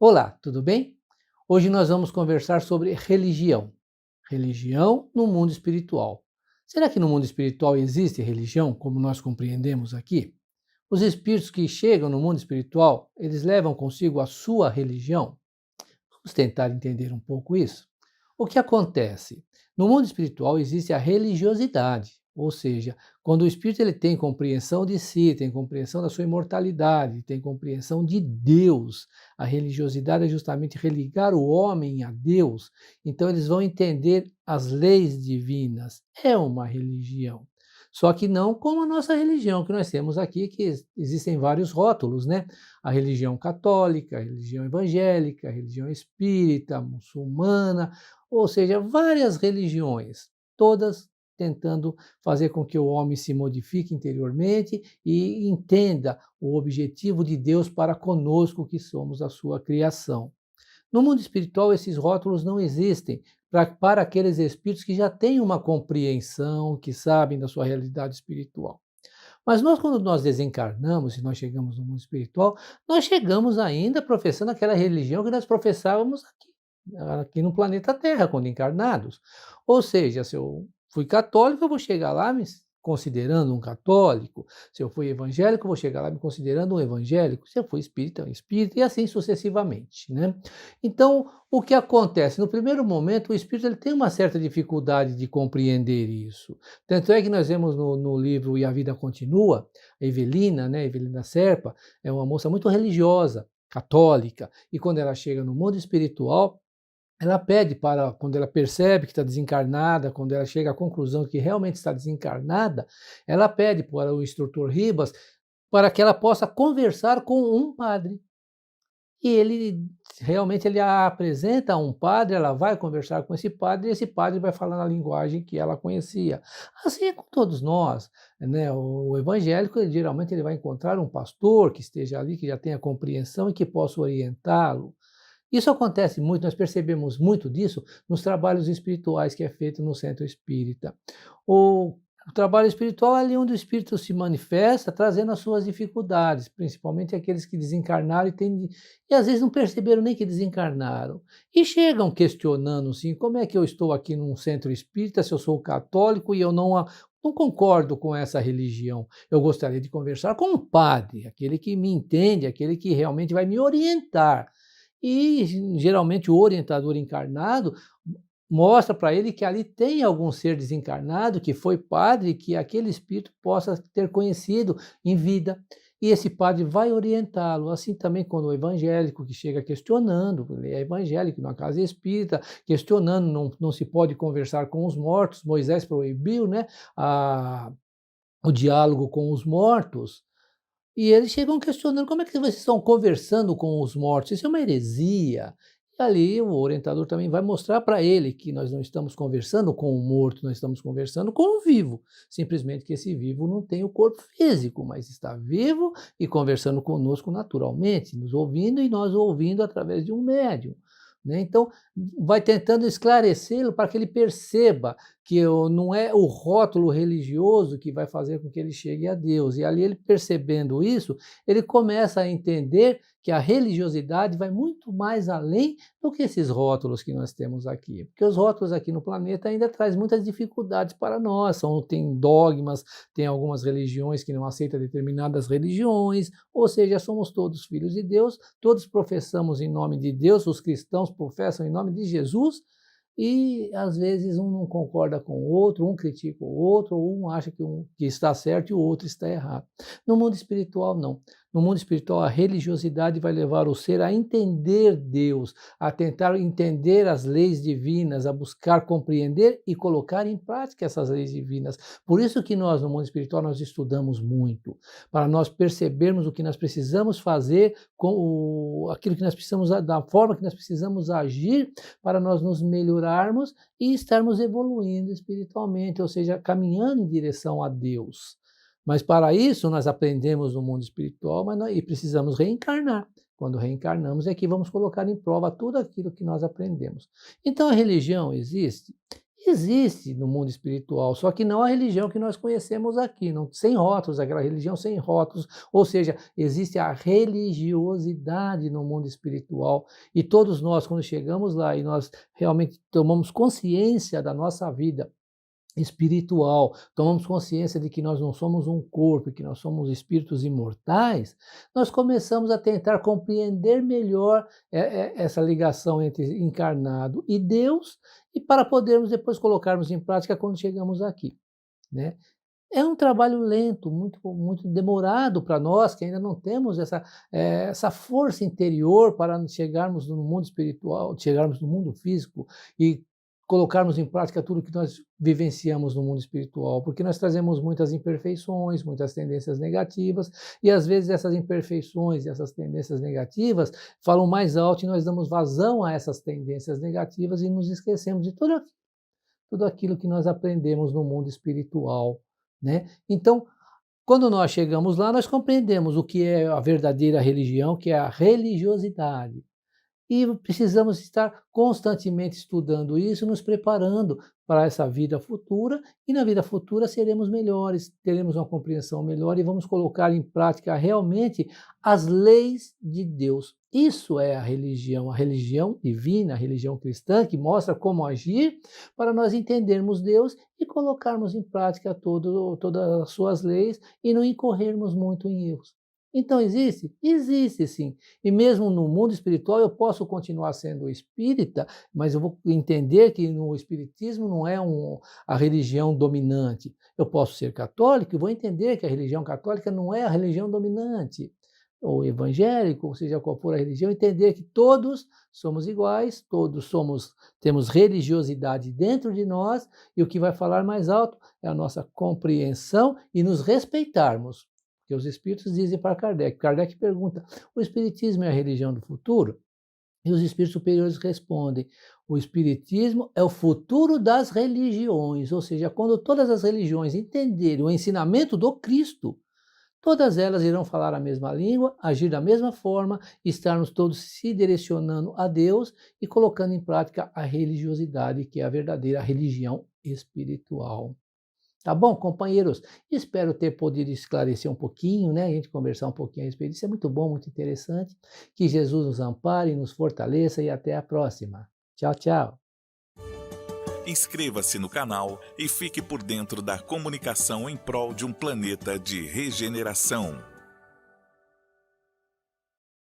Olá, tudo bem? Hoje nós vamos conversar sobre religião. Religião no mundo espiritual. Será que no mundo espiritual existe religião, como nós compreendemos aqui? Os espíritos que chegam no mundo espiritual, eles levam consigo a sua religião? Vamos tentar entender um pouco isso. O que acontece? No mundo espiritual existe a religiosidade, ou seja, quando o espírito ele tem compreensão de si, tem compreensão da sua imortalidade, tem compreensão de Deus. A religiosidade é justamente religar o homem a Deus. Então eles vão entender as leis divinas. É uma religião. Só que não como a nossa religião que nós temos aqui, que existem vários rótulos, né? A religião católica, a religião evangélica, a religião espírita, muçulmana, ou seja, várias religiões, todas tentando fazer com que o homem se modifique interiormente e entenda o objetivo de Deus para conosco, que somos a sua criação. No mundo espiritual, esses rótulos não existem para aqueles espíritos que já têm uma compreensão, que sabem da sua realidade espiritual. Mas nós, quando nós desencarnamos e nós chegamos no mundo espiritual, nós chegamos ainda professando aquela religião que nós professávamos aqui no planeta Terra, quando encarnados. Ou seja, se eu fui católico, eu vou chegar lá me considerando um católico. Se eu fui evangélico, eu vou chegar lá me considerando um evangélico. Se eu fui espírita, um espírita, e assim sucessivamente, né? Então, o que acontece? No primeiro momento, o espírito ele tem uma certa dificuldade de compreender isso. Tanto é que nós vemos no livro E a Vida Continua, a Evelina, né, Evelina Serpa, é uma moça muito religiosa, católica, e quando ela chega no mundo espiritual, ela pede para, quando ela percebe que está desencarnada, quando ela chega à conclusão que realmente está desencarnada, ela pede para o instrutor Ribas para que ela possa conversar com um padre. E ele realmente ele a apresenta a um padre, ela vai conversar com esse padre, e esse padre vai falar na linguagem que ela conhecia. Assim é com todos nós, né? O evangélico, geralmente ele vai encontrar um pastor que esteja ali, que já tenha compreensão e que possa orientá-lo. Isso acontece muito, nós percebemos muito disso nos trabalhos espirituais que é feito no centro espírita. O, o trabalho espiritual é ali onde o espírito se manifesta, trazendo as suas dificuldades, principalmente aqueles que desencarnaram e às vezes não perceberam nem que desencarnaram. E chegam questionando assim, como é que eu estou aqui num centro espírita, se eu sou católico e eu não concordo com essa religião. Eu gostaria de conversar com um padre, aquele que me entende, aquele que realmente vai me orientar. E geralmente o orientador encarnado mostra para ele que ali tem algum ser desencarnado que foi padre e que aquele espírito possa ter conhecido em vida. E esse padre vai orientá-lo. Assim também quando o evangélico que chega questionando, ele é evangélico, na casa espírita, questionando, não se pode conversar com os mortos, Moisés proibiu, né, o diálogo com os mortos. E eles chegam questionando: "Como é que vocês estão conversando com os mortos? Isso é uma heresia". E ali o orientador também vai mostrar para ele que nós não estamos conversando com o morto, nós estamos conversando com o vivo. Simplesmente que esse vivo não tem o corpo físico, mas está vivo e conversando conosco naturalmente, nos ouvindo e nós o ouvindo através de um médium, né. Então, vai tentando esclarecê-lo para que ele perceba que não é o rótulo religioso que vai fazer com que ele chegue a Deus. E ali ele percebendo isso, ele começa a entender que a religiosidade vai muito mais além do que esses rótulos que nós temos aqui. Porque os rótulos aqui no planeta ainda traz muitas dificuldades para nós. Tem dogmas, tem algumas religiões que não aceitam determinadas religiões, ou seja, somos todos filhos de Deus, todos professamos em nome de Deus, os cristãos professam em nome de Jesus, e às vezes um não concorda com o outro, um critica o outro, ou um acha que está certo e o outro está errado. No mundo espiritual, não. No mundo espiritual, a religiosidade vai levar o ser a entender Deus, a tentar entender as leis divinas, a buscar compreender e colocar em prática essas leis divinas. Por isso que nós, no mundo espiritual, nós estudamos muito, para nós percebermos o que nós precisamos fazer, aquilo que nós precisamos, da forma que nós precisamos agir para nós nos melhorarmos e estarmos evoluindo espiritualmente, ou seja, caminhando em direção a Deus. Mas para isso nós aprendemos no mundo espiritual, e precisamos reencarnar. Quando reencarnamos é que vamos colocar em prova tudo aquilo que nós aprendemos. Então a religião existe? Existe no mundo espiritual, só que não a religião que nós conhecemos aqui, não, sem rótulos, aquela religião sem rótulos, ou seja, existe a religiosidade no mundo espiritual. E todos nós, quando chegamos lá e nós realmente tomamos consciência da nossa vida espiritual, tomamos consciência de que nós não somos um corpo, que nós somos espíritos imortais, nós começamos a tentar compreender melhor essa ligação entre encarnado e Deus, e para podermos depois colocarmos em prática quando chegamos aqui, né? É um trabalho lento, muito demorado para nós, que ainda não temos essa força interior para chegarmos no mundo espiritual, chegarmos no mundo físico e colocarmos em prática tudo que nós vivenciamos no mundo espiritual, porque nós trazemos muitas imperfeições, muitas tendências negativas, e às vezes essas imperfeições e essas tendências negativas falam mais alto e nós damos vazão a essas tendências negativas e nos esquecemos de tudo aquilo que nós aprendemos no mundo espiritual, né? Então, quando nós chegamos lá, nós compreendemos o que é a verdadeira religião, que é a religiosidade. E precisamos estar constantemente estudando isso, nos preparando para essa vida futura, e na vida futura seremos melhores, teremos uma compreensão melhor e vamos colocar em prática realmente as leis de Deus. Isso é a religião divina, a religião cristã, que mostra como agir para nós entendermos Deus e colocarmos em prática todas as suas leis e não incorrermos muito em erros. Então existe? Existe sim. E mesmo no mundo espiritual eu posso continuar sendo espírita, mas eu vou entender que no espiritismo não é a religião dominante. Eu posso ser católico e vou entender que a religião católica não é a religião dominante. Ou evangélico, ou seja qual for a religião, entender que todos somos iguais, temos religiosidade dentro de nós, e o que vai falar mais alto é a nossa compreensão e nos respeitarmos. Porque os espíritos dizem para Kardec. Kardec pergunta: o espiritismo é a religião do futuro? E os espíritos superiores respondem: o espiritismo é o futuro das religiões, ou seja, quando todas as religiões entenderem o ensinamento do Cristo, todas elas irão falar a mesma língua, agir da mesma forma, estarmos todos se direcionando a Deus e colocando em prática a religiosidade, que é a verdadeira religião espiritual. Tá bom, companheiros? Espero ter podido esclarecer um pouquinho, né? A gente conversar um pouquinho a respeito disso. É muito bom, muito interessante. Que Jesus nos ampare, nos fortaleça e até a próxima. Tchau, tchau. Inscreva-se no canal e fique por dentro da comunicação em prol de um planeta de regeneração.